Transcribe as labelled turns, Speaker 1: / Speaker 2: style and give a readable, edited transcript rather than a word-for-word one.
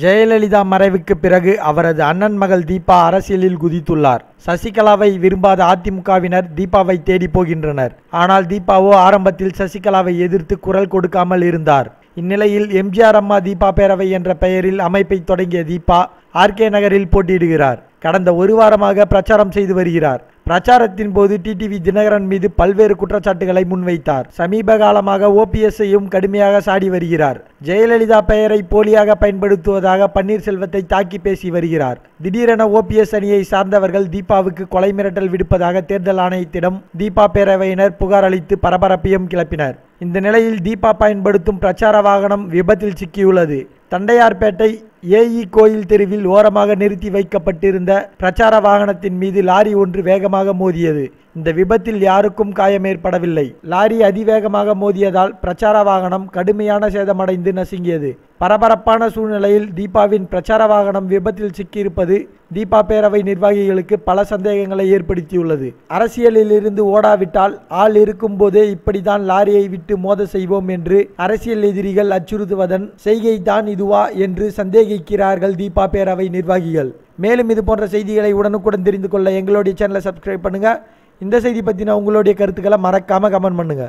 Speaker 1: ஜெயலலிதா மறைவுக்கு பிறகு அவரது அண்ணன் மகள் தீபா அரசியலில் குதித்துள்ளார். சசிகலாவை விரும்பாத அதிமுகவினர் தீபாவை தேடி போகின்றனர். ஆனால் தீபாவோ ஆரம்பத்தில் சசிகலாவை எதிர்த்து குரல் கொடுக்காமல் இருந்தார். இந்நிலையில் எம்ஜிஆர் அம்மா தீபா பேரவை என்ற பெயரில் அமைப்பை தொடங்கிய தீபா ஆர்கே நகரில் போட்டியிடுகிறார். கடந்த ஒரு வாரமாக பிரச்சாரம் செய்து வருகிறார். பிரச்சாரத்தின் போது டிடிவி தினகரன் மீது பல்வேறு குற்றச்சாட்டுகளை முன்வைத்தார். சமீப காலமாக ஓபிஎஸ்ஐயும் கடுமையாக சாடி வருகிறார். ஜெயலலிதா பெயரை போலியாக பயன்படுத்துவதாக பன்னீர்செல்வத்தை தாக்கி பேசி வருகிறார். திடீரென ஓபிஎஸ் அணியை சார்ந்தவர்கள் தீபாவுக்கு கொலை மிரட்டல் விடுப்பதாக தேர்தல் ஆணையத்திடம் தீபா பேரவையினர் புகார் அளித்து பரபரப்பையும் கிளப்பினர். இந்த நிலையில் தீபா பயன்படுத்தும் பிரச்சார வாகனம் விபத்தில் சிக்கியுள்ளது. தண்டையார்பேட்டை ஏஇ கோயில் தெருவில் ஓரமாக நிறுத்தி வைக்கப்பட்டிருந்த பிரச்சார வாகனத்தின் மீது லாரி ஒன்று வேகமாக மோதியது. இந்த விபத்தில் யாருக்கும் காயம் ஏற்படவில்லை. லாரி அதிவேகமாக மோதியதால் பிரச்சார வாகனம் கடுமையான சேதமடைந்து நசுங்கியது. பரபரப்பான சூழ்நிலையில் தீபாவின் பிரச்சார வாகனம் விபத்தில் சிக்கியிருப்பது தீபா பேரவை நிர்வாகிகளுக்கு பல சந்தேகங்களை ஏற்படுத்தியுள்ளது. அரசியலில் இருந்து ஓடாவிட்டால் ஆள் இருக்கும் போதே இப்படித்தான் லாரியை விட்டு மோத செய்வோம் என்று அரசியல் எதிரிகள் அச்சுறுத்துவதன் செய்கைதான் இதுவா என்று சந்தேகிக்கிறார்கள் தீபா பேரவை நிர்வாகிகள். மேலும் இது போன்ற செய்திகளை உடனுக்குடன் தெரிந்து கொள்ள எங்களுடைய சேனலை சப்ஸ்கிரைப் பண்ணுங்க. இந்த செய்தி பற்றின உங்களுடைய கருத்துக்களை மறக்காம கமெண்ட் பண்ணுங்க.